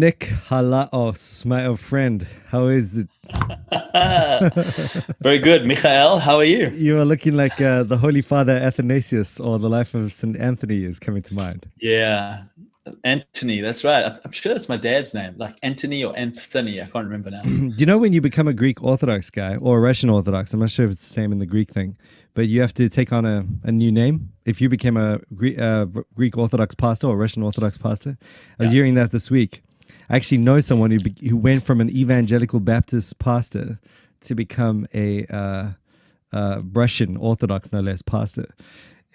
Nick Halaos, my old friend. How is it? Very good. Michael, how are you? You are looking like the Holy Father Athanasius, or the life of St. Anthony is coming to mind. Yeah, Antony, that's right. I'm sure that's my dad's name, like Antony or Anthony. I can't remember now. Do you know when you become a Greek Orthodox guy or a Russian Orthodox? I'm not sure if it's the same in the Greek thing, but you have to take on a new name. If you became a Greek Orthodox pastor or Russian Orthodox pastor, I was hearing that this week. I actually know someone who went from an evangelical Baptist pastor to become a Russian Orthodox, no less, pastor.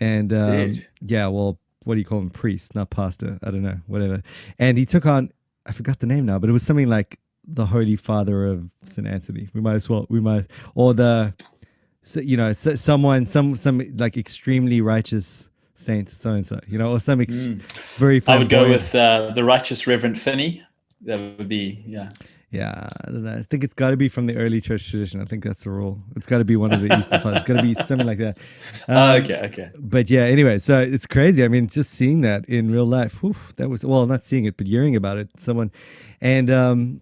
And well, what do you call him? Priest, not pastor. I don't know, whatever. And he took on, I forgot the name now, but it was something like the Holy Father of St. Anthony. Some like extremely righteous saint, so and so, or some very. I would go with the righteous Reverend Finney. That would be, yeah. Yeah, I don't know. I think it's got to be from the early church tradition. I think that's the rule. It's got to be one of the Eastern fathers. It's got to be something like that. Okay. But yeah, anyway, so it's crazy. I mean, just seeing that in real life, that was, well, not seeing it, but hearing about it. And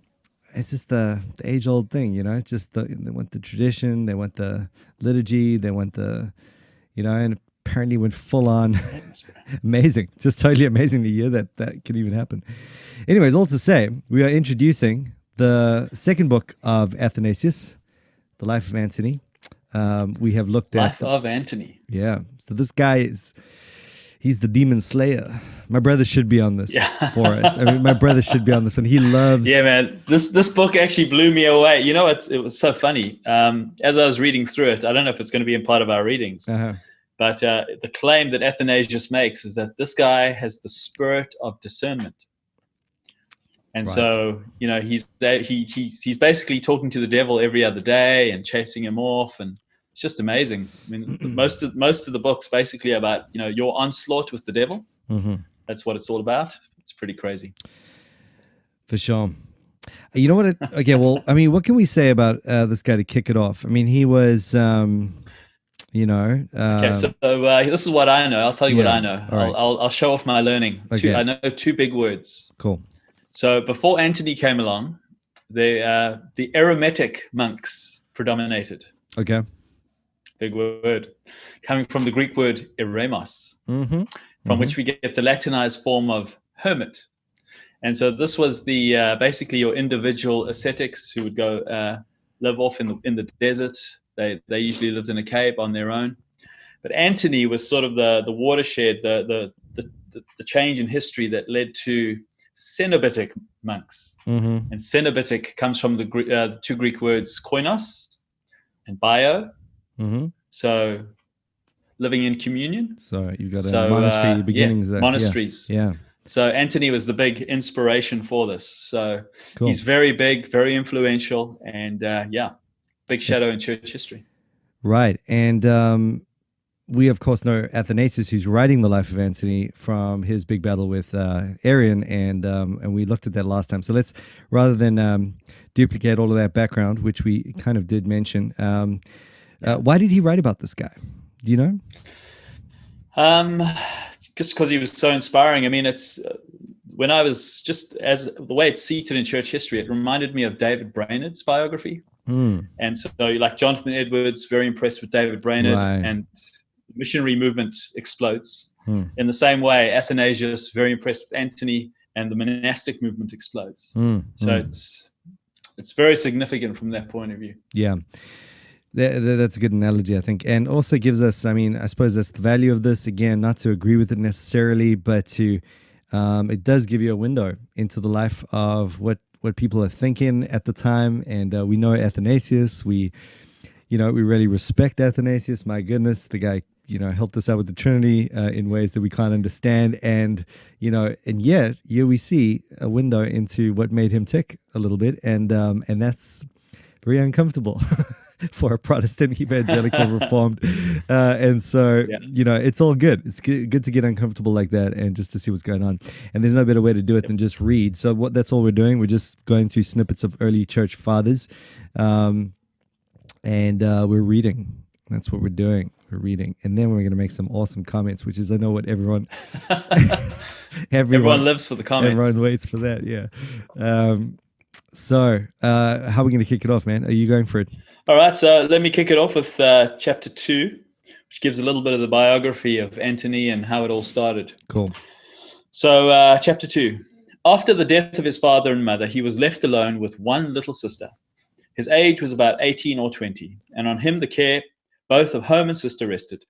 it's just the age-old thing, It's just they want the tradition, they want the liturgy, they want the, and apparently went full on. Amazing. Just totally amazing to hear that can even happen. Anyways, all to say, we are introducing the second book of Athanasius, The Life of Antony. We have looked at... Life of Antony. Yeah. So this guy he's the demon slayer. My brother should be on this for us. I mean, my brother should be on this, and he loves... Yeah, man. This book actually blew me away. It was so funny. As I was reading through it, I don't know if it's going to be in part of our readings, but the claim that Athanasius makes is that this guy has the spirit of discernment. And so, he's basically talking to the devil every other day and chasing him off, and it's just amazing. I mean, most of the book's basically about your onslaught with the devil. Mm-hmm. That's what it's all about. It's pretty crazy, for sure. You know what? Okay, well, I mean, what can we say about this guy to kick it off? I mean, he was, Okay, so this is what I know. I'll tell you what I know. Right. I'll show off my learning. Okay. I know two big words. Cool. So before Antony came along, the Eremitic monks predominated. Okay. Big word. Coming from the Greek word eremos, from which we get the Latinized form of hermit. And so this was the basically your individual ascetics who would go live off in the desert. They usually lived in a cave on their own. But Antony was sort of the watershed, the change in history that led to Cenobitic monks. And Cenobitic comes from the two Greek words koinos and bio. So living in communion. So you've got a monastery beginnings there. Monasteries. Yeah. So Antony was the big inspiration for this. So cool. He's very big, very influential, and big shadow in church history. Right. And we, of course, know Athanasius, who's writing the life of Antony, from his big battle with Arian, and we looked at that last time. So let's, rather than duplicate all of that background, which we kind of did mention, why did he write about this guy? Do you know? Just because he was so inspiring. I mean, it's when I was as the way it's seated in church history, it reminded me of David Brainerd's biography. And so like Jonathan Edwards, very impressed with David Brainerd, and the missionary movement explodes. In the same way, Athanasius, very impressed with Antony, and the monastic movement explodes. So it's very significant from that point of view. Yeah. That's a good analogy, I think, and also gives us, I mean, I suppose that's the value of this, again, not to agree with it necessarily, but to it does give you a window into the life of what what people are thinking at the time. And we know Athanasius. We really respect Athanasius. My goodness, the guy, helped us out with the Trinity in ways that we can't understand. And, and yet here we see a window into what made him tick a little bit. And that's very uncomfortable for a Protestant evangelical reformed. And so, it's all good. It's good to get uncomfortable like that and just to see what's going on. And there's no better way to do it than just read. So that's all we're doing. We're just going through snippets of early church fathers. And we're reading. That's what we're doing. We're reading. And then we're going to make some awesome comments, which is, I know what everyone lives for the comments. Everyone waits for that. Yeah. So how are we going to kick it off, man? Are you going for it? All right. So let me kick it off with chapter 2, which gives a little bit of the biography of Antony and how it all started. Cool. So chapter 2, after the death of his father and mother, he was left alone with one little sister. His age was about 18 or 20, and on him the care both of home and sister rested.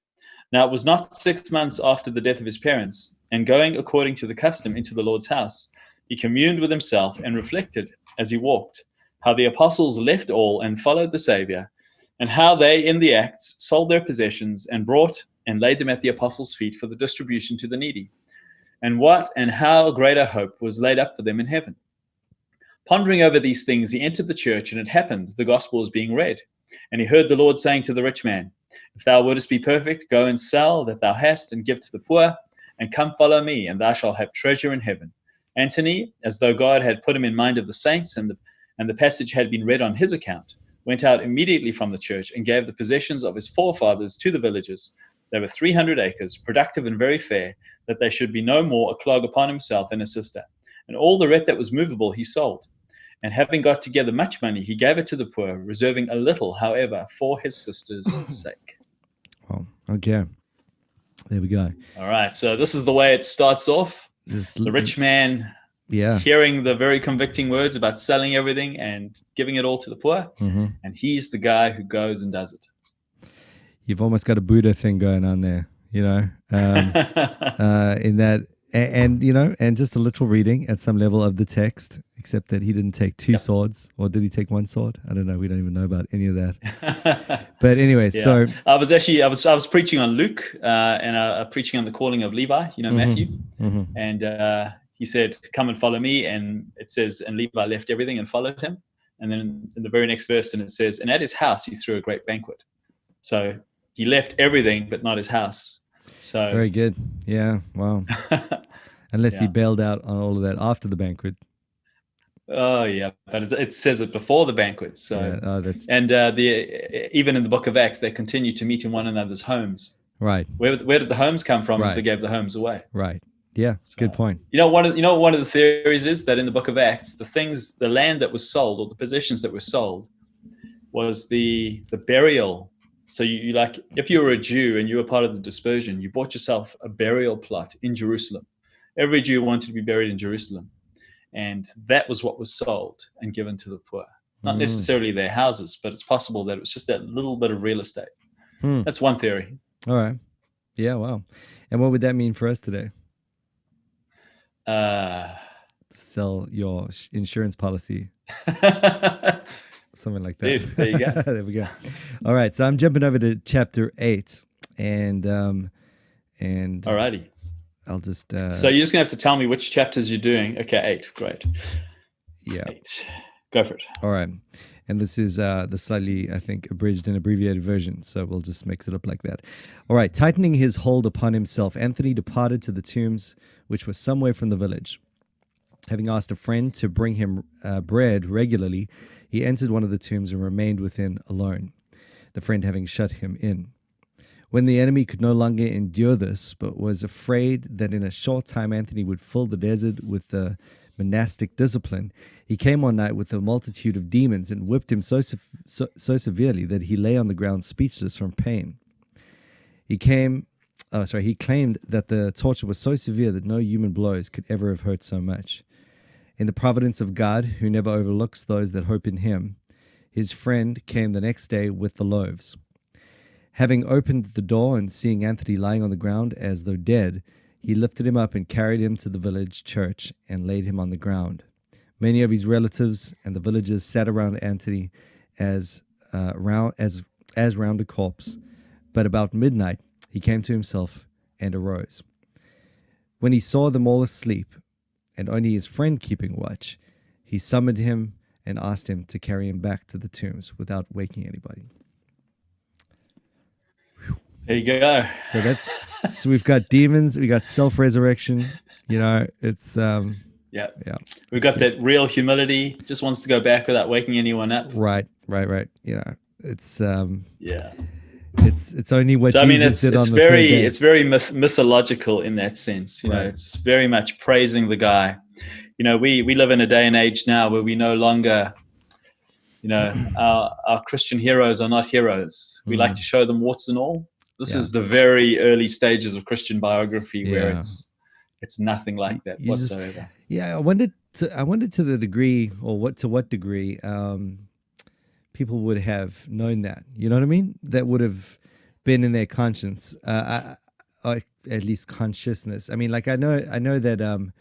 Now it was not 6 months after the death of his parents, and going according to the custom into the Lord's house, he communed with himself and reflected as he walked, how the apostles left all and followed the Savior, and how they in the Acts sold their possessions and brought and laid them at the apostles' feet for the distribution to the needy, and what and how great a hope was laid up for them in heaven. Pondering over these things, he entered the church, and it happened, the gospel was being read. And he heard the Lord saying to the rich man, if thou wouldest be perfect, go and sell that thou hast, and give to the poor, and come follow me, and thou shalt have treasure in heaven. Antony, as though God had put him in mind of the saints, and the passage had been read on his account, went out immediately from the church, and gave the possessions of his forefathers to the villagers. They were 300 acres, productive and very fair, that they should be no more a clog upon himself and his sister. And all the rest that was movable he sold. And having got together much money, he gave it to the poor, reserving a little, however, for his sister's sake. Well, okay. There we go. All right. So this is the way it starts off. The rich man hearing the very convicting words about selling everything and giving it all to the poor. Mm-hmm. And he's the guy who goes and does it. You've almost got a Buddha thing going on there, in that. And just a literal reading at some level of the text, except that he didn't take two swords, or did he take one sword? I don't know. We don't even know about any of that. But anyway, so I was preaching on Luke, and preaching on the calling of Levi, Matthew, and he said, "Come and follow me." And it says, and Levi left everything and followed him. And then in the very next verse, and it says, and at his house he threw a great banquet. So he left everything, but not his house. So very good. Yeah. Wow. Unless he bailed out on all of that after the banquet. Oh yeah, but it says it before the banquet. So and even in the book of Acts, they continue to meet in one another's homes. Right. Where did the homes come from if they gave the homes away? Right. Yeah. It's a good point. One of the theories is that in the book of Acts, the land that was sold, or the possessions that were sold, was the burial. So you like, if you were a Jew and you were part of the dispersion, you bought yourself a burial plot in Jerusalem. Every Jew wanted to be buried in Jerusalem. And that was what was sold and given to the poor. Not necessarily their houses, but it's possible that it was just that little bit of real estate. That's one theory. All right. Yeah, wow. And what would that mean for us today? Sell your insurance policy. Something like that. There you go. There we go. All right, so I'm jumping over to chapter 8, and alrighty. I'll just. So you're just gonna have to tell me which chapters you're doing. Okay, 8. Great. Yeah. 8. Go for it. All right, and this is the slightly, I think, abridged and abbreviated version. So we'll just mix it up like that. All right. Tightening his hold upon himself, Antony departed to the tombs, which were some way from the village. Having asked a friend to bring him bread regularly, he entered one of the tombs and remained within alone, the friend having shut him in. When the enemy could no longer endure this, but was afraid that in a short time Antony would fill the desert with the monastic discipline, he came one night with a multitude of demons and whipped him so severely that he lay on the ground speechless from pain. He claimed that the torture was so severe that no human blows could ever have hurt so much. In the providence of God, who never overlooks those that hope in him, his friend came the next day with the loaves. Having opened the door and seeing Antony lying on the ground as though dead, he lifted him up and carried him to the village church and laid him on the ground. Many of his relatives and the villagers sat around Antony as round a corpse. But about midnight he came to himself and arose. When he saw them all asleep, and only his friend keeping watch, he summoned him and asked him to carry him back to the tombs without waking anybody. There you go. So we've got demons, we got self-resurrection. It's yeah. We've got that real humility. Just wants to go back without waking anyone up. Right. It's yeah. It's only what Jesus did on the third day. It's very mythological in that sense. You know, it's very much praising the guy. We live in a day and age now where we no longer, our Christian heroes are not heroes. We like to show them warts and all. This is the very early stages of Christian biography where it's nothing like that whatsoever. I wondered to the degree, or to what degree people would have known that. You know what I mean? That would have been in their conscience, or at least consciousness. I mean, like I know that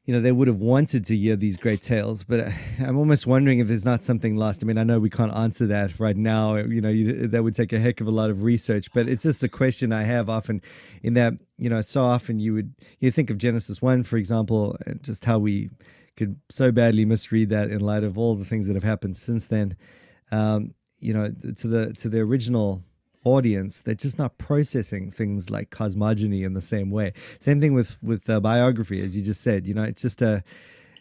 they would have wanted to hear these great tales, but I'm almost wondering if there's not something lost. I mean, I know we can't answer that right now. That would take a heck of a lot of research, but it's just a question I have often in that, so often you think of Genesis 1, for example, and just how we could so badly misread that in light of all the things that have happened since then. To the original audience, they're just not processing things like cosmogony in the same way. Same thing with biography, as you just said. It's just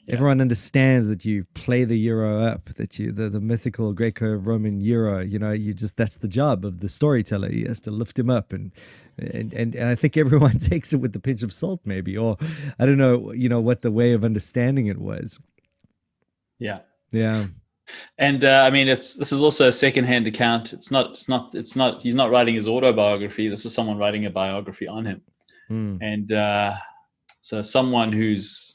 everyone understands that you play the hero up, that the mythical Greco-Roman hero. That's the job of the storyteller. He has to lift him up, and I think everyone takes it with a pinch of salt, maybe, or I don't know. What the way of understanding it was. Yeah. Yeah. And this is also a secondhand account. He's not writing his autobiography. This is someone writing a biography on him. And so someone who's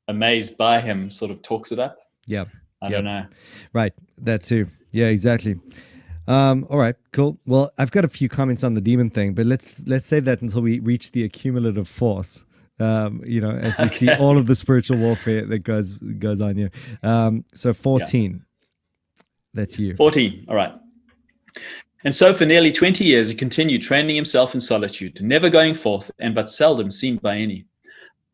amazed by him sort of talks it up. Yeah. I don't know. Right. That too. Yeah, exactly. All right, cool. Well, I've got a few comments on the demon thing, but let's save that until we reach the accumulative force. As we see all of the spiritual warfare that goes on here. So 14. Yeah. That's you. 14. All right. And so for nearly 20 years, he continued training himself in solitude, never going forth and but seldom seen by any.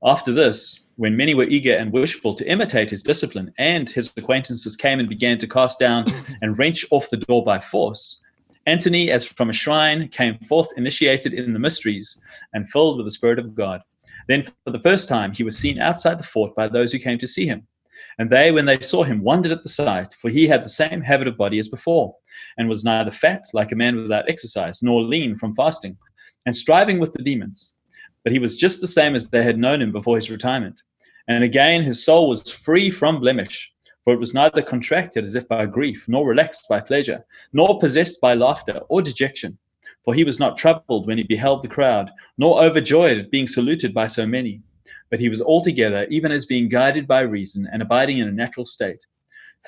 After this, when many were eager and wishful to imitate his discipline, and his acquaintances came and began to cast down and wrench off the door by force, Antony, as from a shrine, came forth initiated in the mysteries and filled with the Spirit of God. Then for the first time, he was seen outside the fort by those who came to see him. And they, when they saw him, wondered at the sight, for he had the same habit of body as before, and was neither fat, like a man without exercise, nor lean from fasting, and striving with the demons. But he was just the same as they had known him before his retirement. And again, his soul was free from blemish, for it was neither contracted as if by grief, nor relaxed by pleasure, nor possessed by laughter or dejection. For he was not troubled when he beheld the crowd, nor overjoyed at being saluted by so many. But he was altogether, even as being guided by reason and abiding in a natural state.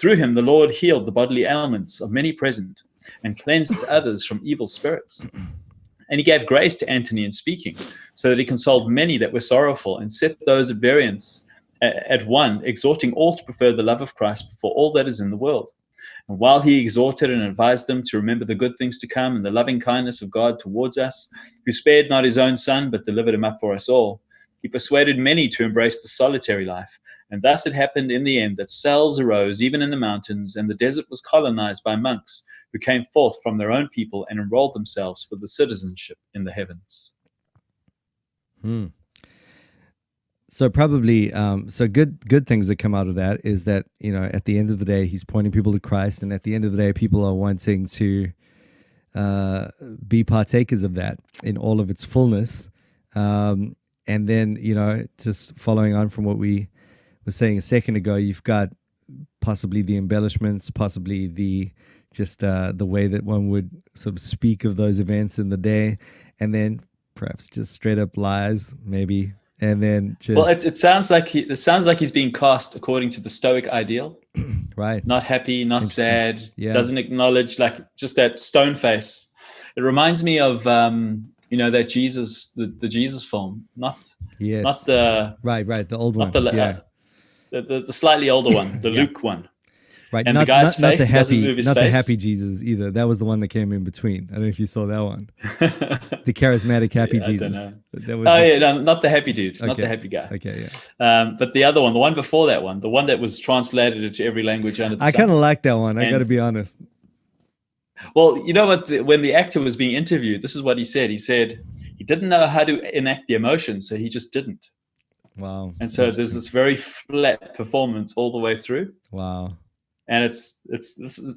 Through him the Lord healed the bodily ailments of many present, and cleansed others from evil spirits. And he gave grace to Antony in speaking, so that he consoled many that were sorrowful, and set those at variance at one, exhorting all to prefer the love of Christ before all that is in the world. And while he exhorted and advised them to remember the good things to come and the loving kindness of God towards us, who spared not his own son, but delivered him up for us all, he persuaded many to embrace the solitary life. And thus it happened in the end that cells arose even in the mountains, and the desert was colonized by monks who came forth from their own people and enrolled themselves for the citizenship in the heavens. So probably, good things that come out of that is that, at the end of the day, he's pointing people to Christ, and at the end of the day, people are wanting to be partakers of that in all of its fullness. And then, just following on from what we were saying a second ago, you've got possibly the embellishments, possibly the way that one would sort of speak of those events in the day, and then perhaps just straight up lies, maybe. And then just... Well, it sounds like he's being cast according to the Stoic ideal. Right. Not happy, not sad, doesn't acknowledge, like just that stone face. It reminds me of, that Jesus, the Jesus film, not the... Right, the old one. the slightly older one, the Luke one. Right, And not the guy's not face, the he doesn't happy, move his not the face. happy Jesus either. That was the one that came in between. I don't know if you saw that one. The charismatic happy I Jesus. don't know. That was No, not the happy dude, not the happy guy. Okay, yeah. But the other one, the one before that one, the one that was translated into every language under the I sun. kind of like that one. I got to be honest. Well, you know what? When the actor was being interviewed, this is what he said. He said he didn't know how to enact the emotion, so he just didn't. Wow. And so there's this very flat performance all the way through. Wow. And this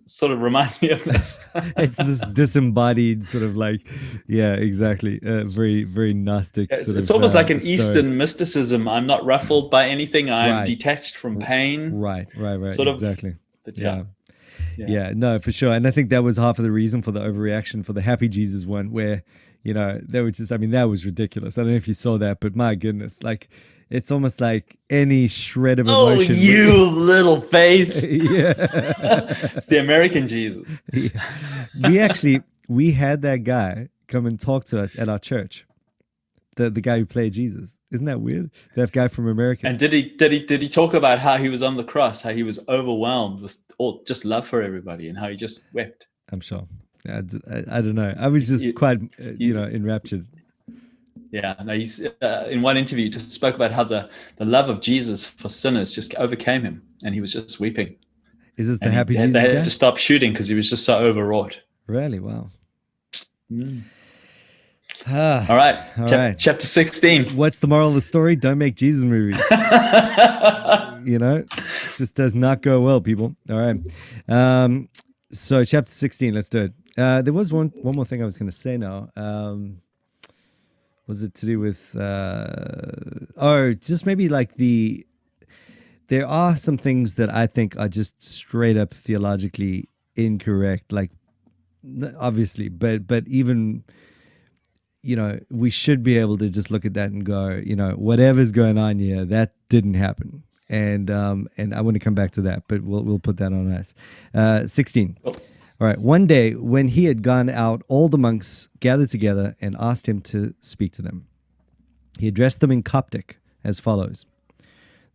sort of reminds me of this. It's this disembodied sort of like, yeah, exactly. Very, very Gnostic sort of. It's almost like an story. Eastern mysticism. I'm not ruffled by anything. I'm detached from pain. Right. Sort of, exactly. But yeah, no, for sure. And I think that was half of the reason for the overreaction for the Happy Jesus one, where, you know, they were just, I mean, that was ridiculous. I don't know if you saw that, but my goodness, like, it's almost like any shred of emotion. Oh, you little faith. Yeah. It's the American Jesus. Yeah. We had that guy come and talk to us at our church. The guy who played Jesus. Isn't that weird? That guy from America. And did he talk about how he was on the cross, how he was overwhelmed with just love for everybody, and how he just wept? I'm sure. I don't know. I was just quite, enraptured. Yeah, no, he's in one interview he just spoke about how the love of Jesus for sinners just overcame him, and he was just weeping. Is this the Happy Jesus They guy? had to stop shooting because he was just so overwrought. Really? Wow. All right. Chapter 16. What's the moral of the story? Don't make Jesus movies. You know, it just does not go well, people. All right. So chapter 16, let's do it. There was one more thing I was going to say now. Was it to do with, just maybe like there are some things that I think are just straight up theologically incorrect, like obviously, but even, you know, we should be able to just look at that and go, you know, whatever's going on here, that didn't happen. And I want to come back to that, but we'll put that on ice. 16. Oh. All right. One day when he had gone out, all the monks gathered together and asked him to speak to them. He addressed them in Coptic as follows.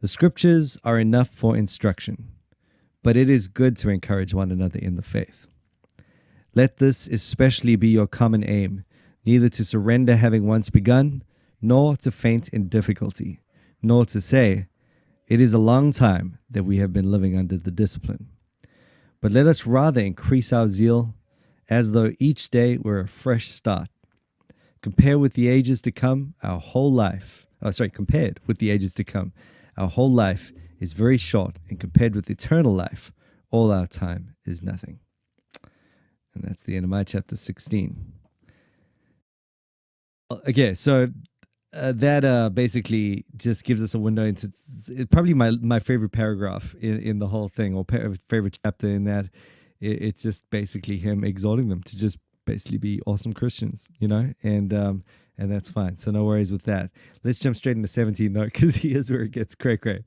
The scriptures are enough for instruction, but it is good to encourage one another in the faith. Let this especially be your common aim, neither to surrender having once begun, nor to faint in difficulty, nor to say, it is a long time that we have been living under the discipline. But let us rather increase our zeal, as though each day were a fresh start. Compared with the ages to come, our whole life is very short, and compared with eternal life, all our time is nothing. And that's the end of my chapter 16. Okay, so that basically just gives us a window into probably my favorite paragraph in the whole thing, or favorite chapter in that. It's just basically him exhorting them to just basically be awesome Christians, you know, and that's fine. So no worries with that. Let's jump straight into 17 though, because here's where it gets cray-cray.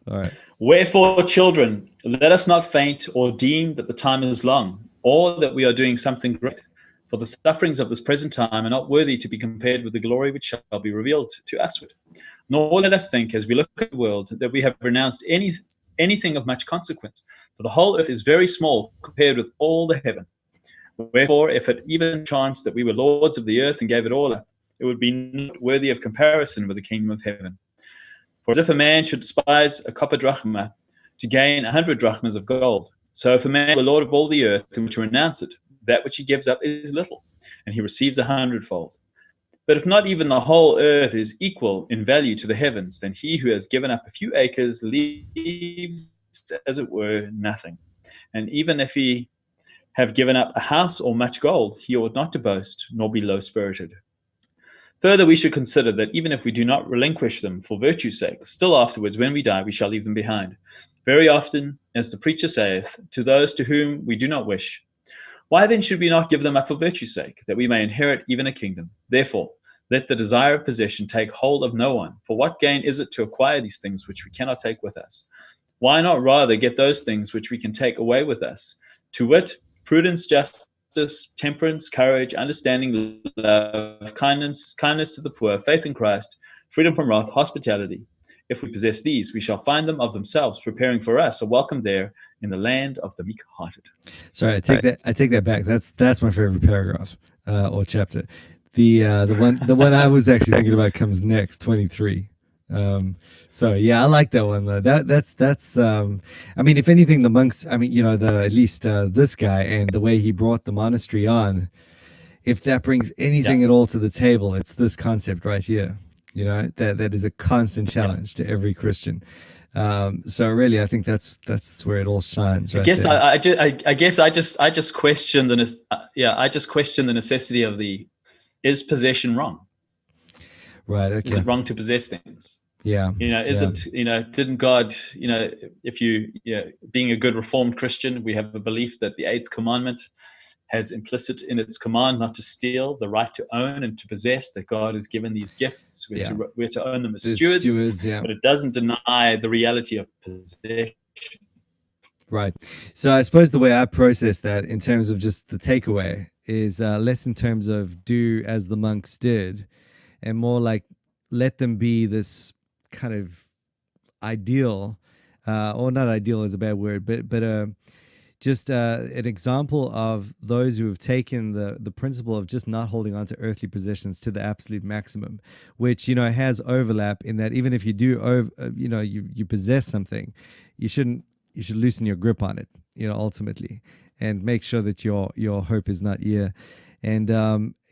All right. Wherefore, children, let us not faint or deem that the time is long, or that we are doing something great. For the sufferings of this present time are not worthy to be compared with the glory which shall be revealed to usward. Nor let us think, as we look at the world, that we have renounced anything of much consequence. For the whole earth is very small compared with all the heaven. Wherefore, if it even chanced that we were lords of the earth and gave it all up, it would be not worthy of comparison with the kingdom of heaven. For as if a man should despise a copper drachma to gain 100 drachmas of gold, so if a man were lord of all the earth and were to renounce it, that which he gives up is little, and he receives 100-fold. But if not even the whole earth is equal in value to the heavens, then he who has given up a few acres leaves, as it were, nothing. And even if he have given up a house or much gold, he ought not to boast, nor be low-spirited. Further, we should consider that even if we do not relinquish them for virtue's sake, still afterwards, when we die, we shall leave them behind. Very often, as the preacher saith, to those to whom we do not wish, why then should we not give them up for virtue's sake, that we may inherit even a kingdom? Therefore, let the desire of possession take hold of no one. For what gain is it to acquire these things which we cannot take with us? Why not rather get those things which we can take away with us? To wit, prudence, justice, temperance, courage, understanding, love, kindness to the poor, faith in Christ, freedom from wrath, hospitality. if we possess these, we shall find them of themselves, preparing for us a welcome there in the land of the meek-hearted. Sorry, I take that back. That's my favorite paragraph or chapter. The one I was actually thinking about comes next, 23. So yeah, I like that one though. That's I mean, if anything, the monks, I mean, at least this guy and the way he brought the monastery on, if that brings anything at all to the table, it's this concept right here. That is a constant challenge to every Christian. So really, I think that's where it all shines. Right I guess I just question the necessity of is possession wrong? Right. Okay. Is it wrong to possess things? Yeah. It, didn't God, if you, being a good Reformed Christian, we have a belief that the 8th commandment has implicit in its command not to steal, the right to own and to possess, that God has given these gifts. We're to own them as stewards, but it doesn't deny the reality of possession. Right. So I suppose the way I process that in terms of just the takeaway is less in terms of do as the monks did, and more like let them be this kind of ideal, or not ideal is a bad word, but just an example of those who have taken the principle of just not holding on to earthly possessions to the absolute maximum, which has overlap in that even if you do you possess something, you should loosen your grip on it, ultimately, and make sure that your hope is not here. And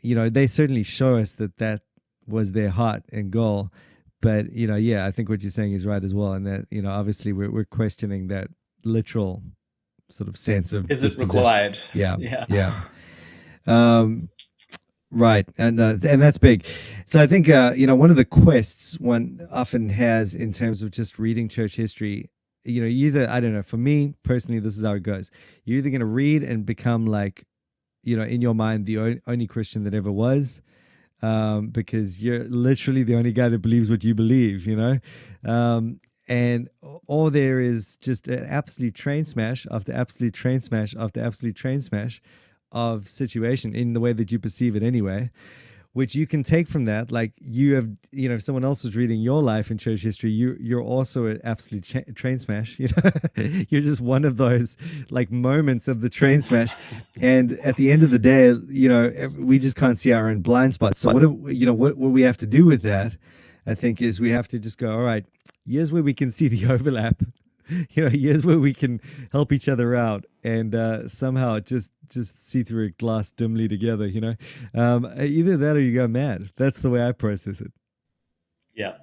they certainly show us that was their heart and goal. But I think what you're saying is right as well, and that obviously we're questioning that literal sort of sense of is it required? Yeah. Right, and that's big. So I think one of the quests one often has in terms of just reading church history, either, I don't know, for me personally, this is how it goes. You're either going to read and become like, in your mind, the only Christian that ever was, because you're literally the only guy that believes what you believe, or there is just an absolute train smash after absolute train smash after absolute train smash of situation in the way that you perceive it anyway, which you can take from that. Like you have, if someone else was reading your life in church history, you're also an absolute train smash. You're just one of those like moments of the train smash. And at the end of the day, we just can't see our own blind spots. So what we have to do with that, I think, is we have to just go, all right, here's where we can see the overlap. Here's where we can help each other out and somehow just see through a glass dimly together, either that or you go mad. That's the way I process it. Yeah.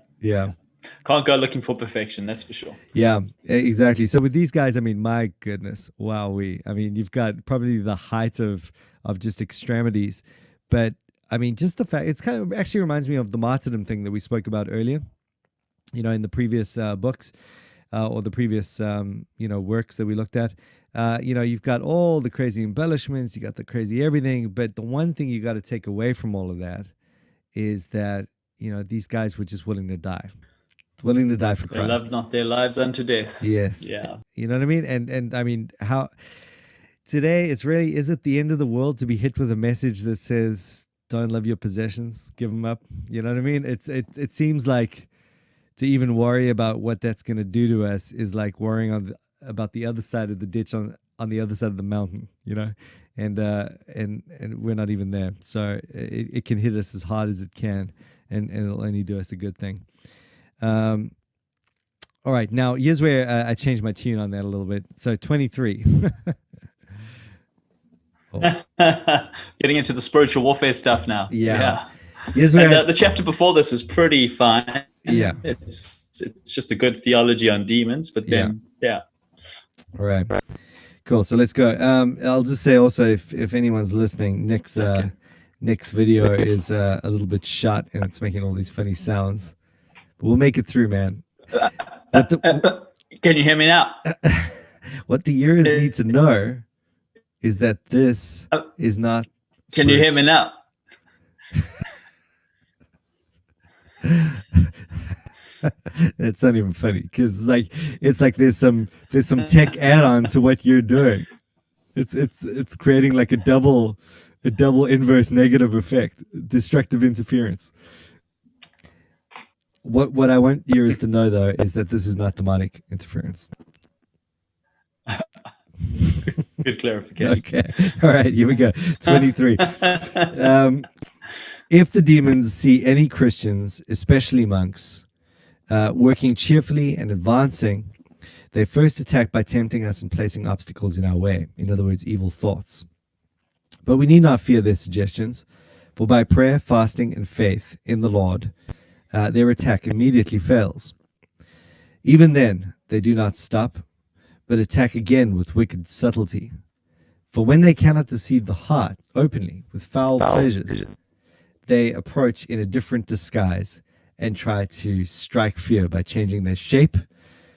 Can't go looking for perfection, that's for sure. Yeah, exactly. So with these guys, I mean, my goodness, wowee. I mean, you've got probably the height of just extremities, but I mean, just the fact, it's kind of actually reminds me of the martyrdom thing that we spoke about earlier, in the previous books. Or the previous, works that we looked at. You've got all the crazy embellishments, you got the crazy everything, but the one thing you got to take away from all of that is that, these guys were just willing to die for Christ. They loved not their lives unto death. Yes. Yeah. You know what I mean? And I mean, how today is it the end of the world to be hit with a message that says, don't love your possessions, give them up? You know what I mean? It seems like to even worry about what that's going to do to us is like worrying about the other side of the ditch on the other side of the mountain, and we're not even there. So it can hit us as hard as it can, and it'll only do us a good thing. All right, now here's where I changed my tune on that a little bit. So 23. Getting into the spiritual warfare stuff now. Yeah. Here's where the chapter before this is pretty fine. Yeah, it's just a good theology on demons, but then all right, cool. So let's go. I'll just say also, if anyone's listening, Nick's video is a little bit shot and it's making all these funny sounds, but we'll make it through, man. Can you hear me now? What the ears need to know is that this is not. Can you hear me now? It's not even funny because it's like there's some tech add-on to what you're doing. It's creating like a double inverse negative effect, destructive interference. What I want viewers to know, though, is that this is not demonic interference. Good clarification. Okay. All right, here we go. 23. If the demons see any Christians, especially monks, working cheerfully and advancing, they first attack by tempting us and placing obstacles in our way. In other words, evil thoughts. But we need not fear their suggestions, for by prayer, fasting, and faith in the Lord, their attack immediately fails. Even then, they do not stop, but attack again with wicked subtlety. For when they cannot deceive the heart openly with foul pleasures, they approach in a different disguise and try to strike fear by changing their shape,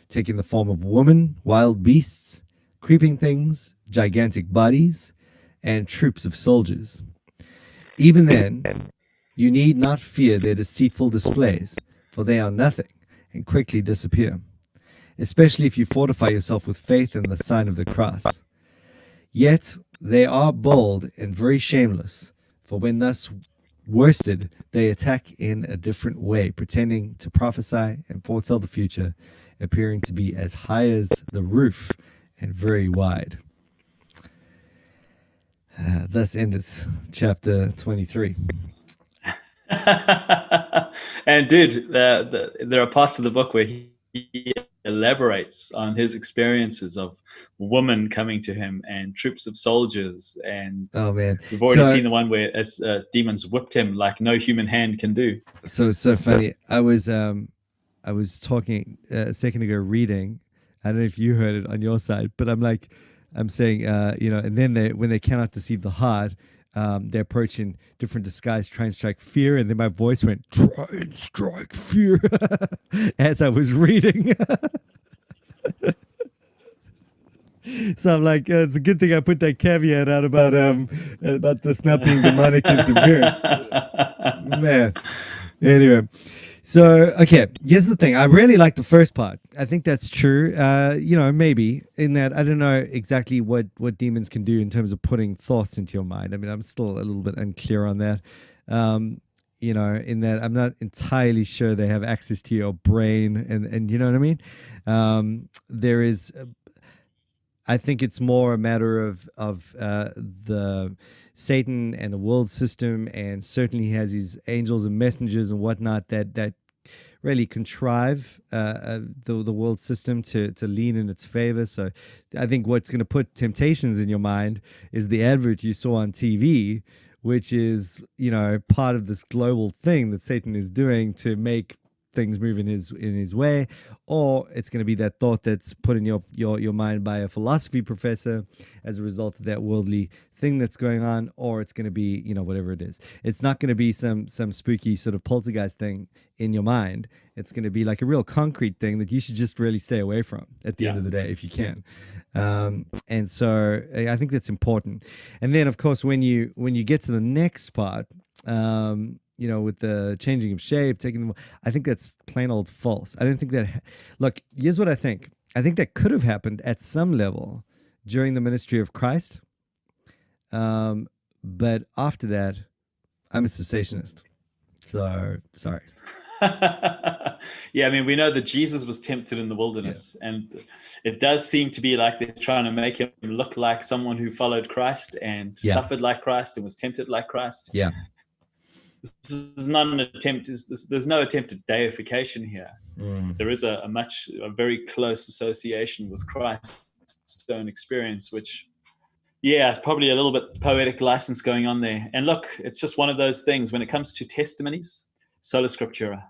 taking the form of women, wild beasts, creeping things, gigantic bodies, and troops of soldiers. Even then, you need not fear their deceitful displays, for they are nothing and quickly disappear, especially if you fortify yourself with faith and the sign of the cross. Yet they are bold and very shameless, for when thus worsted, they attack in a different way, pretending to prophesy and foretell the future, appearing to be as high as the roof and very wide. Thus endeth chapter 23. And dude, there are parts of the book where he elaborates on his experiences of women coming to him and troops of soldiers, and oh man, we've already seen the one where demons whipped him like no human hand can do. So funny. I was talking a second ago reading. I don't know if you heard it on your side, but I'm saying, and then when they cannot deceive the heart, they approach in different disguise, try and strike fear, and then my voice went, try and strike fear, as I was reading. So I'm like, it's a good thing I put that caveat out about this not being demonic interference. Man. Anyway. So, okay, here's the thing. I really like the first part. I think that's true. Maybe in that I don't know exactly what demons can do in terms of putting thoughts into your mind. I mean, I'm still a little bit unclear on that. In that I'm not entirely sure they have access to your brain, and you know what I mean? There is, I think it's more a matter of the Satan and the world system, and certainly he has his angels and messengers and whatnot that really contrive the world system to lean in its favor. So I think what's going to put temptations in your mind is the advert you saw on TV, which is, part of this global thing that Satan is doing to make things move in his way, or it's going to be that thought that's put in your mind by a philosophy professor as a result of that worldly thing that's going on, or it's going to be whatever it is. It's not going to be some spooky sort of poltergeist thing in your mind. It's going to be like a real concrete thing that you should just really stay away from at the end of the day if you can. And so I think that's important. And then of course when you get to the next part, with the changing of shape, I think that's plain old false. I don't think that. Look, here's what I think. I think that could have happened at some level during the ministry of Christ. But after that, I'm a cessationist. So, sorry. Yeah, I mean, we know that Jesus was tempted in the wilderness, and it does seem to be like they're trying to make him look like someone who followed Christ and suffered like Christ and was tempted like Christ. Yeah. This is not an attempt. There's no attempt at deification here. There is a very close association with Christ's own experience, which, it's probably a little bit poetic license going on there. And look, it's just one of those things when it comes to testimonies, sola scriptura.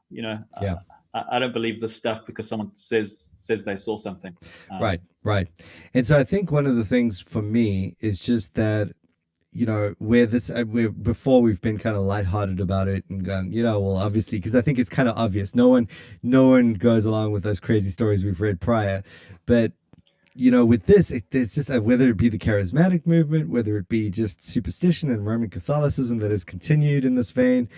I don't believe this stuff because someone says they saw something. Right. And so I think one of the things for me is just that, before we've been kind of lighthearted about it and gone, well, obviously, because I think it's kind of obvious. No one goes along with those crazy stories we've read prior. But, with this, it's just whether it be the charismatic movement, whether it be just superstition and Roman Catholicism that has continued in this vein,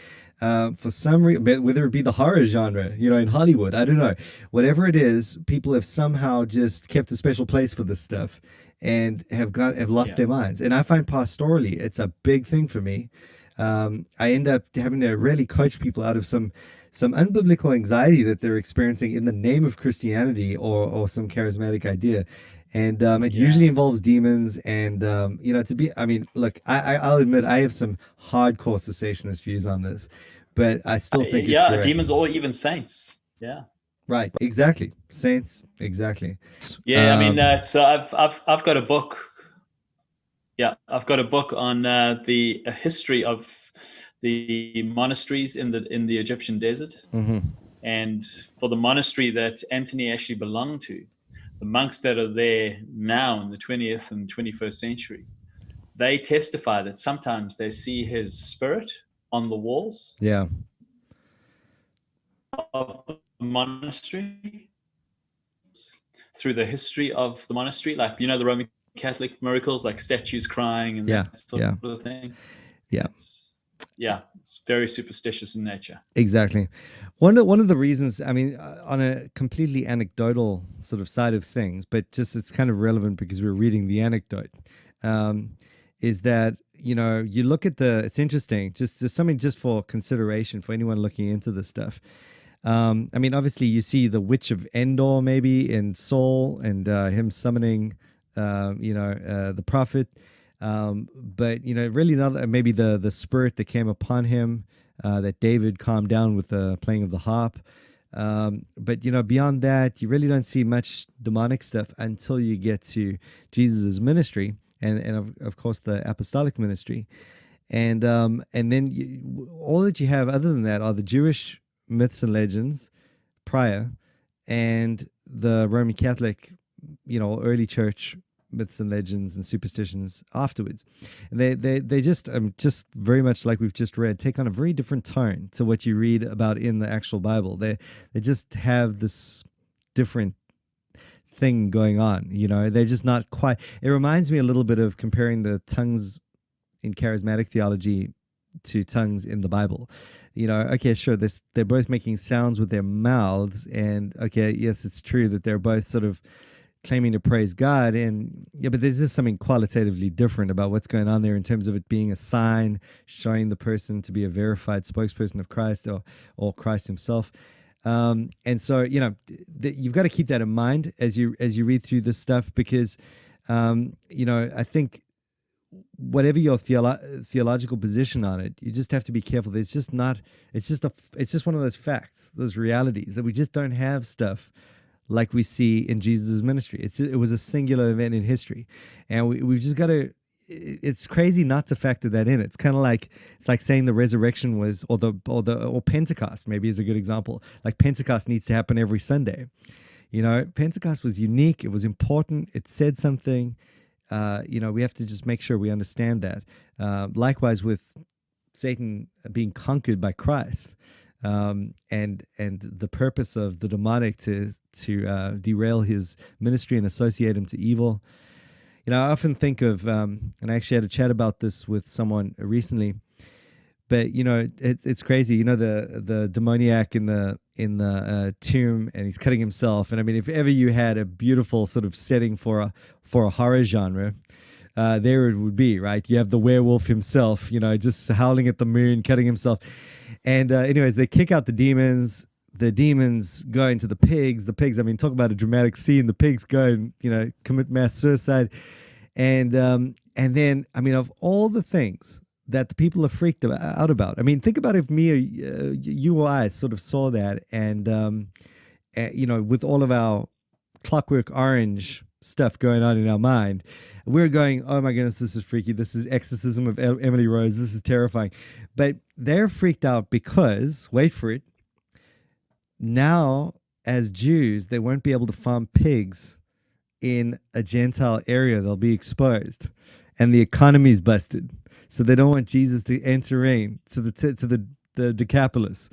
for some reason, whether it be the horror genre, in Hollywood, I don't know. Whatever it is, people have somehow just kept a special place for this stuff and have lost their minds. And I find pastorally, it's a big thing for me. I end up having to really coach people out of some some unbiblical anxiety that they're experiencing in the name of Christianity or some charismatic idea. And it usually involves demons. And, look, I'll admit I have some hardcore cessationist views on this, but I still think it's correct. Demons or even saints. Yeah. Right. Exactly. Saints. Exactly. Yeah. So I've got a book. Yeah. I've got a book on the history of the monasteries in the Egyptian desert. Mm-hmm. And for the monastery that Antony actually belonged to, the monks that are there now in the 20th and 21st century, they testify that sometimes they see his spirit on the walls of the monastery through the history of the monastery, like, the Roman Catholic miracles, like statues crying and that sort of thing. It's very superstitious in nature. Exactly. One of the reasons, on a completely anecdotal sort of side of things, but just it's kind of relevant because we're reading the anecdote, is that, you look at it's interesting, just something just for consideration for anyone looking into this stuff. Obviously you see the Witch of Endor maybe in Saul and him summoning, the prophet. But really not maybe the spirit that came upon him, that David calmed down with the playing of the harp. But beyond that, you really don't see much demonic stuff until you get to Jesus's ministry and of course the apostolic ministry, and then all that you have other than that are the Jewish myths and legends prior, and the Roman Catholic, early church myths and legends and superstitions afterwards. And they just very much like we've just read, take on a very different tone to what you read about in the actual Bible. They just have this different thing going on. They're just not quite. It reminds me a little bit of comparing the tongues in charismatic theology to tongues in the Bible. Okay, sure, they're both making sounds with their mouths, and okay, yes, it's true that they're both sort of claiming to praise God, but there's just something qualitatively different about what's going on there in terms of it being a sign showing the person to be a verified spokesperson of Christ or Christ himself. And so, you've got to keep that in mind as you read through this stuff, because, I think whatever your theological position on it, you just have to be careful. It's just one of those facts, those realities that we just don't have stuff like we see in Jesus' ministry. It was a singular event in history, and we've just got to. It's crazy not to factor that in. It's kind of like saying the resurrection was, or Pentecost maybe is a good example. Like Pentecost needs to happen every Sunday. Pentecost was unique. It was important. It said something. We have to just make sure we understand that. Likewise with Satan being conquered by Christ. And the purpose of the demonic to derail his ministry and associate him to evil. I often think of, and I actually had a chat about this with someone recently, but it's crazy. The demoniac in the tomb, and he's cutting himself. And if ever you had a beautiful sort of setting for a horror genre, there it would be, right? You have the werewolf himself, just howling at the moon, cutting himself. And anyways, they kick out the demons. The demons go into the pigs. The pigs, talk about a dramatic scene. The pigs go and, commit mass suicide. And then, of all the things that the people are freaked out about, think about if me or you or I sort of saw that and, with all of our Clockwork Orange stuff going on in our mind, we're going, oh my goodness, this is freaky. This is Exorcism of Emily Rose. This is terrifying. But they're freaked out because, wait for it, now as Jews, they won't be able to farm pigs in a Gentile area. They'll be exposed, and the economy's busted. So they don't want Jesus to enter in to the Decapolis.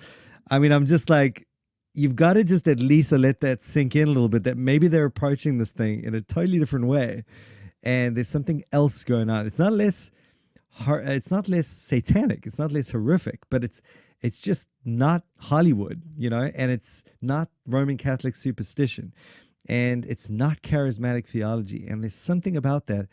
I'm just like, you've got to just at least let that sink in a little bit, that maybe they're approaching this thing in a totally different way, and there's something else going on. It's not less satanic, it's not less horrific, but it's just not Hollywood, and it's not Roman Catholic superstition, and it's not charismatic theology. And there's something about that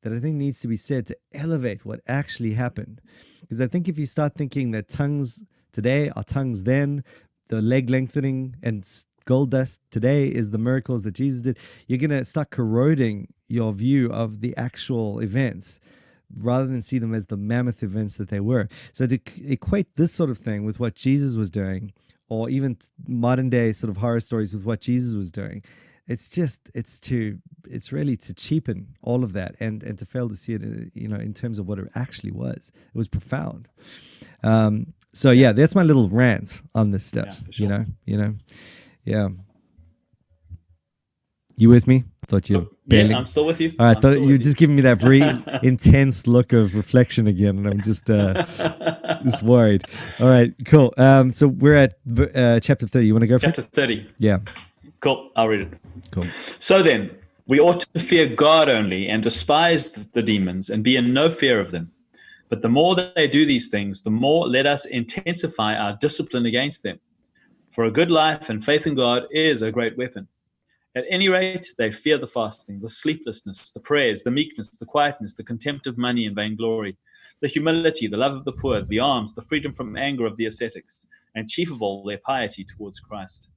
I think needs to be said to elevate what actually happened. Because I think if you start thinking that tongues today are tongues then, leg lengthening and gold dust today is the miracles that Jesus did, you're going to start corroding your view of the actual events rather than see them as the mammoth events that they were. So to equate this sort of thing with what Jesus was doing, or even modern day sort of horror stories with what Jesus was doing, it's really to cheapen all of that and to fail to see it, in terms of what it actually was. It was profound. So yeah, that's my little rant on this stuff. Yeah, for sure. Yeah. You with me? Thought you barely. Yeah, I'm still with you. All right, thought you were just giving me that very intense look of reflection again, and I'm just worried. All right, cool. So we're at chapter 30. You want to go for chapter 30? Yeah. Cool. I'll read it. Cool. So then, we ought to fear God only and despise the demons and be in no fear of them. But the more they do these things, the more let us intensify our discipline against them. For a good life and faith in God is a great weapon. At any rate, they fear the fasting, the sleeplessness, the prayers, the meekness, the quietness, the contempt of money and vainglory, the humility, the love of the poor, the alms, the freedom from anger of the ascetics, and chief of all, their piety towards Christ.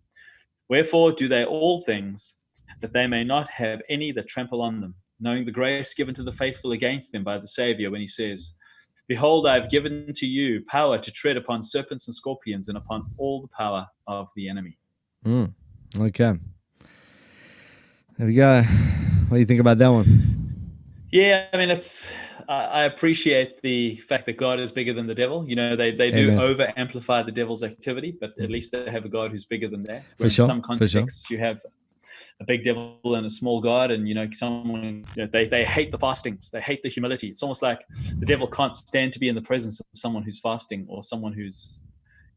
Wherefore do they all things, that they may not have any that trample on them, knowing the grace given to the faithful against them by the Saviour, when he says, Behold, I have given to you power to tread upon serpents and scorpions and upon all the power of the enemy. Okay. There we go. What do you think about that one? Yeah, I mean, I appreciate the fact that God is bigger than the devil. They do over amplify the devil's activity, but at least they have a God who's bigger than that. For sure. In some contexts, you have a big devil and a small God, and someone they hate the fastings, they hate the humility. It's almost like the devil can't stand to be in the presence of someone who's fasting, or someone who's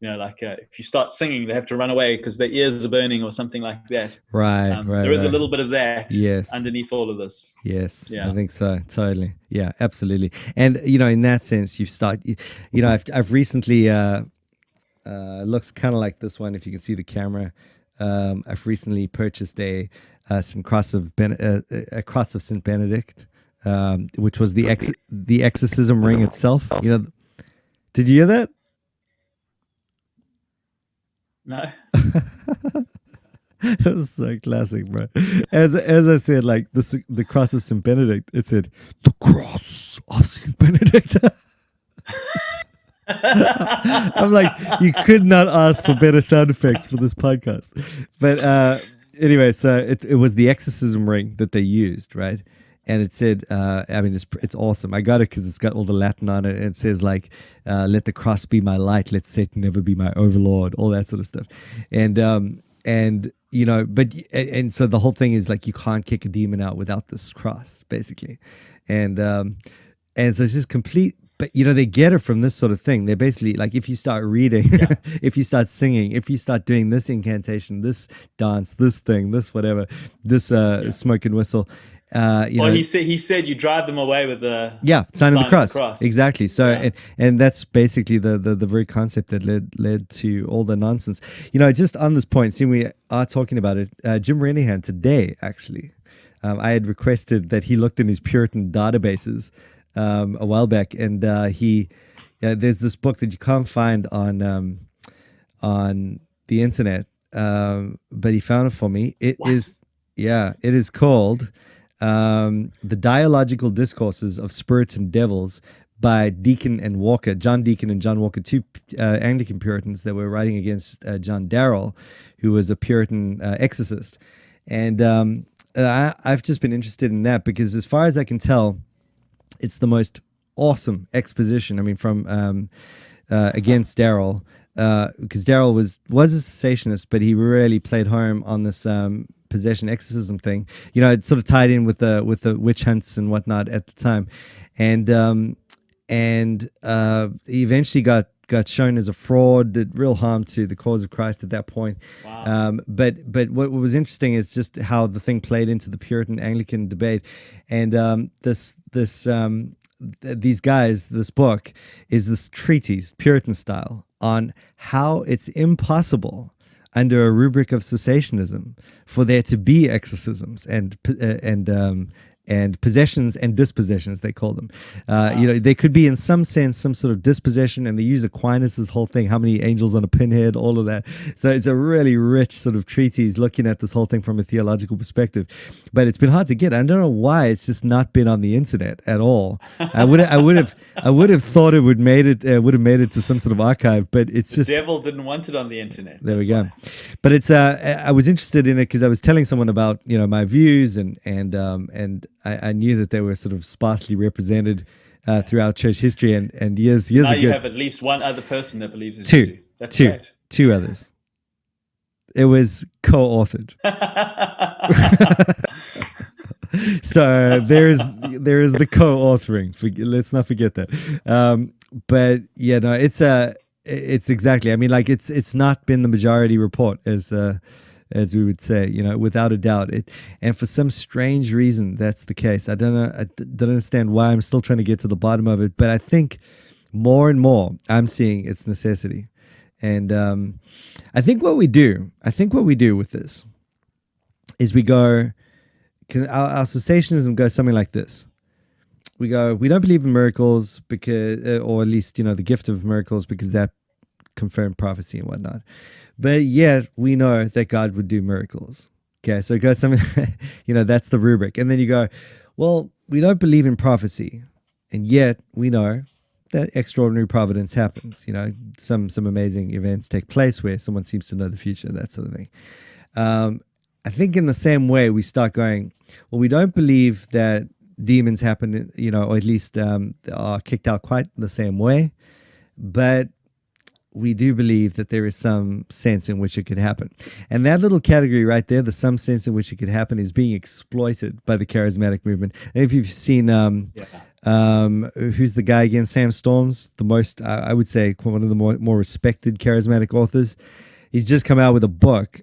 if you start singing, they have to run away because their ears are burning or something like that. Right. There is a little bit of that yes. underneath all of this. Yes, yeah. I think so. Totally. Yeah, absolutely. And, in that sense, I've recently, looks kind of like this one, if you can see the camera. I've recently purchased a cross of St. Benedict, which was the exorcism ring itself. Did you hear that? No. It was so classic, bro. As I said, like the cross of St. Benedict, it said, the cross of St. Benedict. I'm like, you could not ask for better sound effects for this podcast. But anyway, so it was the exorcism ring that they used, right? And it said, it's awesome. I got it because it's got all the Latin on it. And it says let the cross be my light. Let Satan never be my overlord. All that sort of stuff. And so the whole thing is like, you can't kick a demon out without this cross, basically. And so it's just complete. But, they get it from this sort of thing. They're basically like, if you start reading, if you start singing, if you start doing this incantation, this dance, this thing, this whatever, this smoke and whistle. He said you drive them away with the sign of the cross. Exactly. So and that's basically the very concept that led to all the nonsense. Just on this point, seeing we are talking about it, Jim Renihan today actually, I had requested that he looked in his Puritan databases a while back, and there's this book that you can't find on the internet, but he found it for me. It is called The Dialogical Discourses of Spirits and Devils by Deacon and Walker, John Deacon and John Walker, two Anglican Puritans that were writing against John Darrell, who was a Puritan exorcist. And I've just been interested in that because, as far as I can tell, it's the most awesome exposition. I mean, from against Darrell, because Darrell was a cessationist, but he really played home on this possession exorcism thing. It sort of tied in with the witch hunts and whatnot at the time, and he eventually got shown as a fraud, did real harm to the cause of Christ at that point. Wow. But what was interesting is just how the thing played into the Puritan Anglican debate, and these guys, this book is this treatise, Puritan style, on how it's impossible under a rubric of cessationism for there to be exorcisms and and possessions and dispossessions, they call them. They could be in some sense some sort of dispossession, and they use Aquinas' whole thing, how many angels on a pinhead, all of that. So it's a really rich sort of treatise looking at this whole thing from a theological perspective. But it's been hard to get. I don't know why it's just not been on the internet at all. I would have thought it would have made it to some sort of archive, but it's the devil didn't want it on the internet. There we go. But it's I was interested in it because I was telling someone about my views, and I knew that they were sort of sparsely represented throughout church history, and years now ago. You have at least one other person that believes as you do. That's great. Two others. It was co-authored. So there is the co-authoring. Let's not forget that. But yeah, no, it's exactly. I mean, like it's not been the majority report as we would say, without a doubt. And for some strange reason, that's the case. I don't know. I don't understand why. I'm still trying to get to the bottom of it. But I think more and more, I'm seeing its necessity. And I think what we do with this is we go. Our cessationism goes something like this. We go, we don't believe in miracles because, or at least, the gift of miracles, because that confirmed prophecy and whatnot. But yet we know that God would do miracles. Okay, so it goes something, that's the rubric. And then you go, well, we don't believe in prophecy, and yet we know that extraordinary providence happens. Some amazing events take place where someone seems to know the future, that sort of thing. I think in the same way we start going, well, we don't believe that demons happen, or at least are kicked out quite the same way, but we do believe that there is some sense in which it could happen. And that little category right there, the some sense in which it could happen, is being exploited by the charismatic movement. And if you've seen, who's the guy again? Sam Storms, the most, I would say, one of the more respected charismatic authors. He's just come out with a book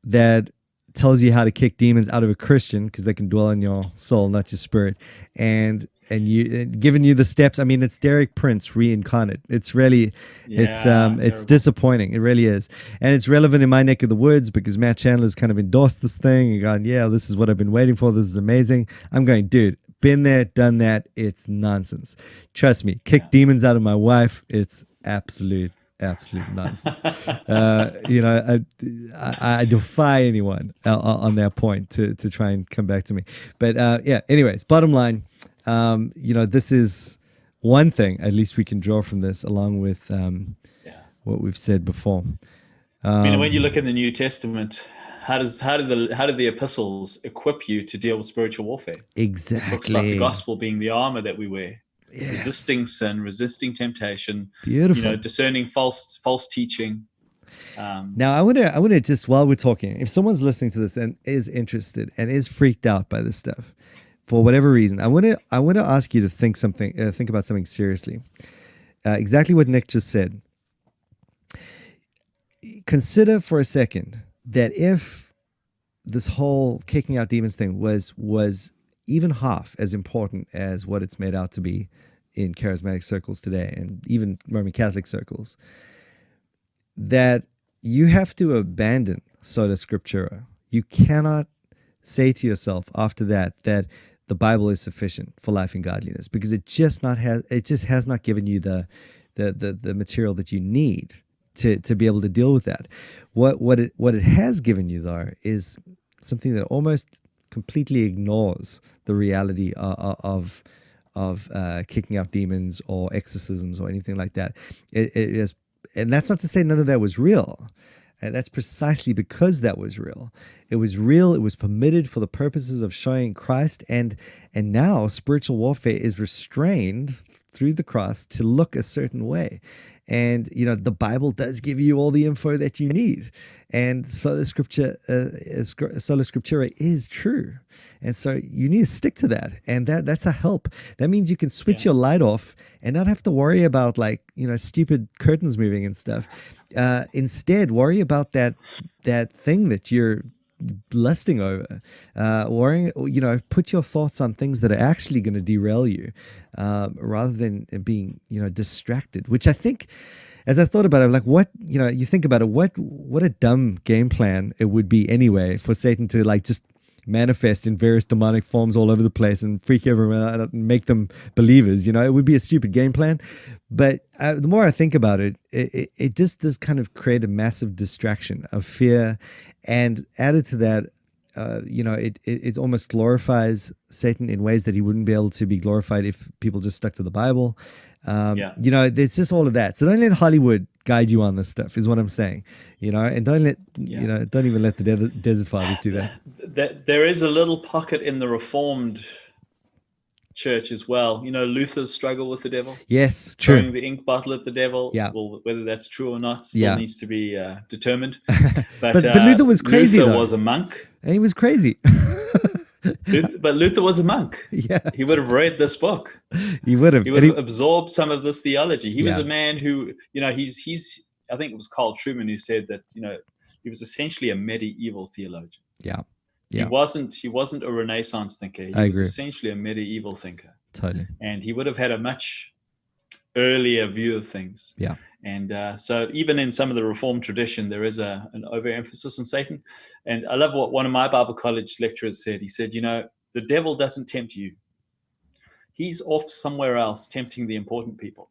that tells you how to kick demons out of a Christian, because they can dwell in your soul, not your spirit, and giving you the steps. I mean, it's Derek Prince reincarnate. It's really, it's disappointing. It really is, and it's relevant in my neck of the woods because Matt Chandler's kind of endorsed this thing and gone, yeah, this is what I've been waiting for. This is amazing. I'm going, dude, been there, done that. It's nonsense. Trust me. Kick demons out of my wife. It's absolute nonsense. I defy anyone on that point to try and come back to me. But anyways, bottom line, this is one thing at least we can draw from this, along with what we've said before. When you look in the New Testament, how did the epistles equip you to deal with spiritual warfare? Exactly. It talks about the gospel being the armor that we wear. Yes. Resisting sin, resisting temptation. Beautiful. Discerning false teaching. Now, I want to just, while we're talking, if someone's listening to this and is interested and is freaked out by this stuff, for whatever reason, I want to ask you to think about something seriously. Exactly what Nick just said. Consider for a second that if this whole kicking out demons thing was even half as important as what it's made out to be in charismatic circles today, and even Roman Catholic circles, that you have to abandon sola scriptura. You cannot say to yourself after that the Bible is sufficient for life and godliness, because it just has not given you the material that you need to be able to deal with that. What it has given you, though, is something that almost completely ignores the reality of kicking out demons or exorcisms or anything like that. It is, and that's not to say none of that was real. And that's precisely because that was real. It was real. It was permitted for the purposes of showing Christ. And now spiritual warfare is restrained through the cross to look a certain way. And, the Bible does give you all the info that you need. And sola scriptura is true. And so you need to stick to that. And that's a help. That means you can switch your light off and not have to worry about stupid curtains moving and stuff. Instead, worry about that thing that you're lusting over. Worrying, put your thoughts on things that are actually going to derail you, rather than being, distracted. Which I think, as I thought about it, you think about it, what a dumb game plan it would be anyway for Satan to just manifest in various demonic forms all over the place and freak everyone out and make them believers. You know, it would be a stupid game plan. But the more I think about it, it just does kind of create a massive distraction of fear. And added to that, you know, it almost glorifies Satan in ways that he wouldn't be able to be glorified if people just stuck to the Bible. You know, there's just all of that. So don't let Hollywood guide you on this stuff, is what I'm saying. You know, and don't let you know, don't even let the Desert Fathers do that. There is a little pocket in the Reformed Church as well. You know, Luther's struggle with the devil. Yes, true. Throwing the ink bottle at the devil. Yeah. Well, whether that's true or not still needs to be determined. But Luther was crazy. Luther though. was a monk. And he was crazy. But Luther was a monk. Yeah. He would have read this book. He would have. He would have absorbed some of this theology. He was Yeah. a man who, you know, he's. I think it was Carl Trueman who said that, you know, he was essentially a medieval theologian. Yeah. He wasn't a Renaissance thinker. He was essentially a medieval thinker. Totally. And he would have had a much earlier view of things. Yeah. And so even in some of the Reformed tradition, there is an overemphasis on Satan. And I love what one of my Bible college lecturers said. He said, you know, the devil doesn't tempt you. He's off somewhere else tempting the important people.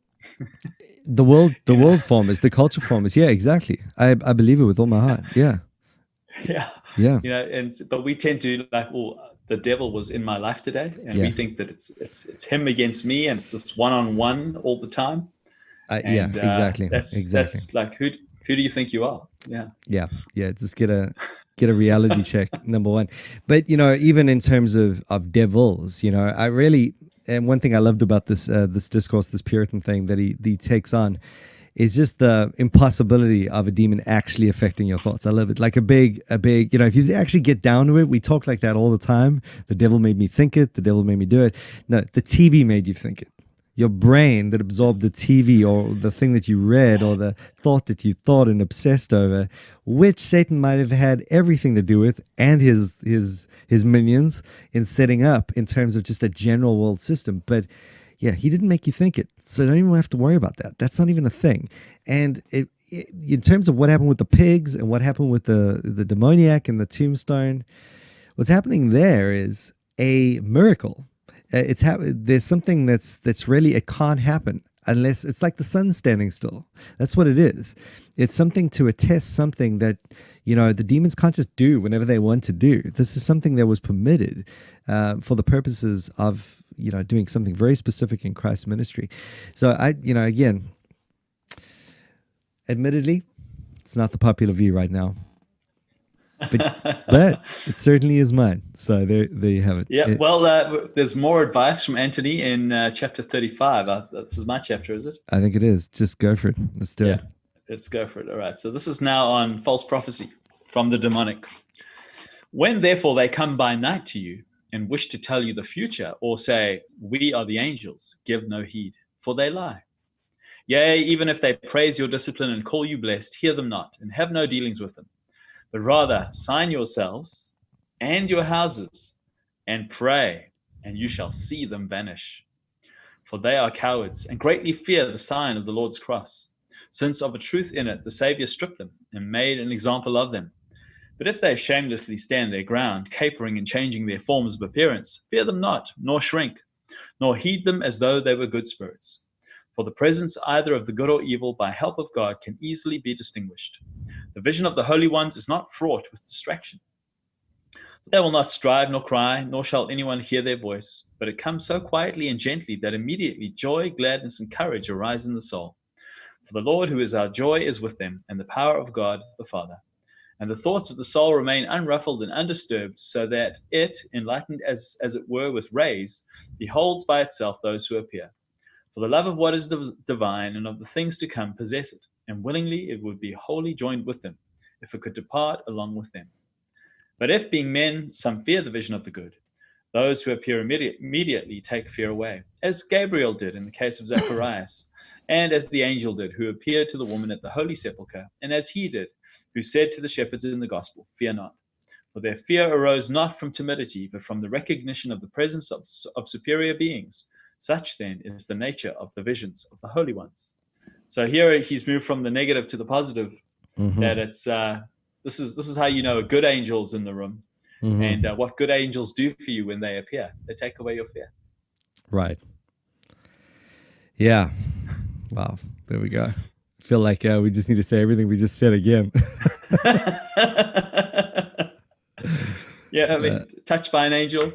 The world formers, the culture formers. Yeah, exactly. I believe it with all my heart. Yeah. Yeah. Yeah. You know, but we tend to like, well, the devil was in my life today, and we think that it's him against me, and it's this one-on-one all the time. Exactly. That's like, who do you think you are? Yeah. Just get a reality check, number one. But you know, even in terms of devils, you know, I really, and one thing I loved about this discourse, this Puritan thing that he takes on, is just the impossibility of a demon actually affecting your thoughts. I love it. Like a big, you know, if you actually get down to it, we talk like that all the time. The devil made me think it. The devil made me do it. No, the TV made you think it. Your brain that absorbed the TV or the thing that you read or the thought that you thought and obsessed over, which Satan might have had everything to do with, and his minions in setting up in terms of just a general world system. But yeah, he didn't make you think it. So don't even have to worry about that. That's not even a thing. And in terms of what happened with the pigs and what happened with the demoniac and the tombstone, what's happening there is a miracle. There's something that's really, it can't happen unless it's like the sun standing still. That's what it is. It's something to attest something that, you know, the demons can't just do whenever they want to do. This is something that was permitted for the purposes of, you know, doing something very specific in Christ's ministry. So again, admittedly, it's not the popular view right now. But it certainly is mine. So there you have it. Yeah. Well, there's more advice from Antony in chapter 35. This is my chapter, is it? I think it is. Just go for it. Let's do it. Let's go for it. All right. So this is now on false prophecy from the demonic. When therefore they come by night to you and wish to tell you the future, or say, we are the angels, give no heed, for they lie. Yea, even if they praise your discipline and call you blessed, hear them not, and have no dealings with them. But rather sign yourselves and your houses, and pray, and you shall see them vanish. For they are cowards, and greatly fear the sign of the Lord's cross, since of a truth in it the Saviour stripped them, and made an example of them. But if they shamelessly stand their ground, capering and changing their forms of appearance, fear them not, nor shrink, nor heed them as though they were good spirits. For the presence either of the good or evil by help of God can easily be distinguished. The vision of the holy ones is not fraught with distraction. They will not strive nor cry, nor shall anyone hear their voice, but it comes so quietly and gently that immediately joy, gladness, and courage arise in the soul. For the Lord, who is our joy, is with them, and the power of God the Father. And the thoughts of the soul remain unruffled and undisturbed, so that it, enlightened as it were with rays, beholds by itself those who appear. For the love of what is divine and of the things to come possess it, and willingly it would be wholly joined with them, if it could depart along with them. But if, being men, some fear the vision of the good, those who appear immediately take fear away, as Gabriel did in the case of Zacharias, and as the angel did, who appeared to the woman at the holy sepulchre, and as he did, who said to the shepherds in the gospel, fear not. For their fear arose not from timidity, but from the recognition of the presence of superior beings. Such then is the nature of the visions of the holy ones. So here he's moved from the negative to the positive, that it's this is how you know a good angel's in the room. And what good angels do for you when they appear, they take away your fear. Right. Yeah. Wow. There we go. I feel like we just need to say everything we just said again. Yeah, I mean, touched by an angel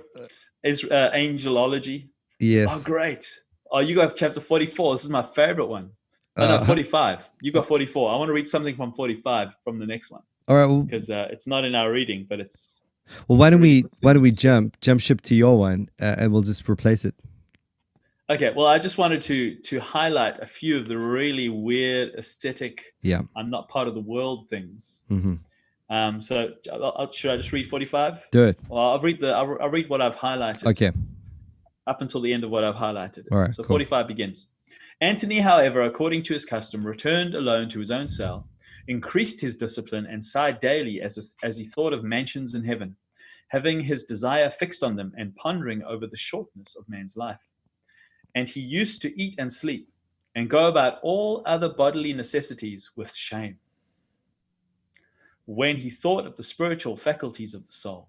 is angelology. Yes. Oh, great. Oh, you got chapter 44. This is my favorite one. Oh, no, 45. You got 44. I want to read something from 45 from the next one. All right. Well, because it's not in our reading, but it's. Well, why don't we jump ship to your one and we'll just replace it. Okay. Well, I just wanted to highlight a few of the really weird aesthetic. Yeah. I'm not part of the world things. Mm-hmm. So should I just read 45? Do it. Well, I'll read what I've highlighted. Okay. Up until the end of what I've highlighted. All right. So cool. 45 begins. Antony, however, according to his custom, returned alone to his own cell, increased his discipline, and sighed daily as he thought of mansions in heaven, having his desire fixed on them and pondering over the shortness of man's life. And he used to eat and sleep and go about all other bodily necessities with shame, when he thought of the spiritual faculties of the soul.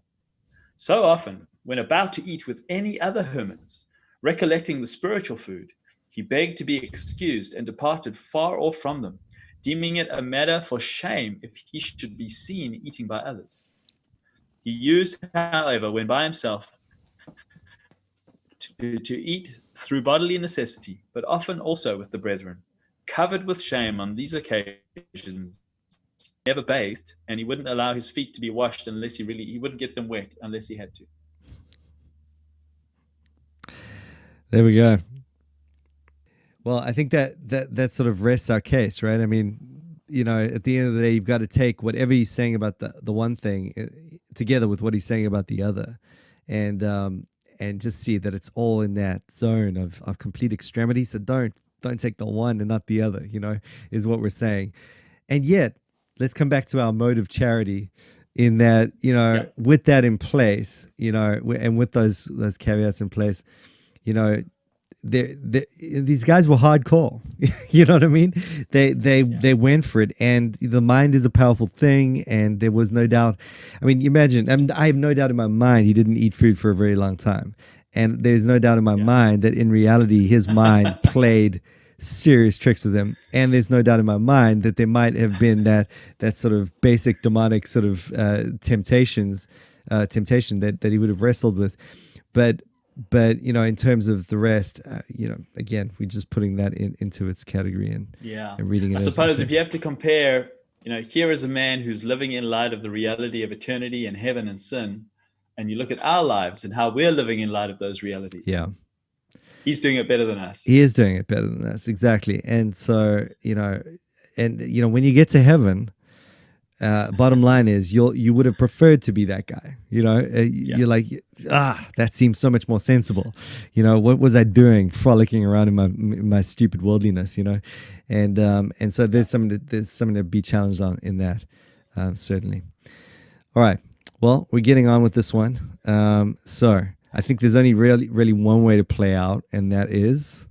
So often, when about to eat with any other hermits, recollecting the spiritual food, he begged to be excused and departed far off from them, deeming it a matter for shame if he should be seen eating by others. He used, however, when by himself, to eat through bodily necessity, but often also with the brethren, covered with shame on these occasions. He never bathed, and he wouldn't allow his feet to be washed unless he wouldn't get them wet unless he had to. There we go. Well, I think that sort of rests our case, right? I mean, at the end of the day, you've got to take whatever he's saying about the one thing together with what he's saying about the other, and just see that it's all in that zone of complete extremity. So don't take the one and not the other, is what we're saying. And yet, let's come back to our mode of charity in that, with that in place, and with those caveats in place, these guys were hardcore. You know what I mean? They went for it, and the mind is a powerful thing. And there was no doubt. I mean, imagine. I have no doubt in my mind he didn't eat food for a very long time, and there's no doubt in my mind that in reality his mind played serious tricks with him. And there's no doubt in my mind that there might have been that sort of basic demonic sort of temptation that he would have wrestled with, but in terms of the rest, again, we're just putting that into its category and reading it. I suppose if you have to compare, here is a man who's living in light of the reality of eternity and heaven and sin, and you look at our lives and how we're living in light of those realities. Yeah. He's doing it better than us. He is doing it better than us, exactly. And so, when you get to heaven, bottom line is you would have preferred to be that guy. You're like, that seems so much more sensible. What was I doing, frolicking around in my stupid worldliness? And so there's something to be challenged on in that, certainly. All right, well, we're getting on with this one. So I think there's only really one way to play out, and that is.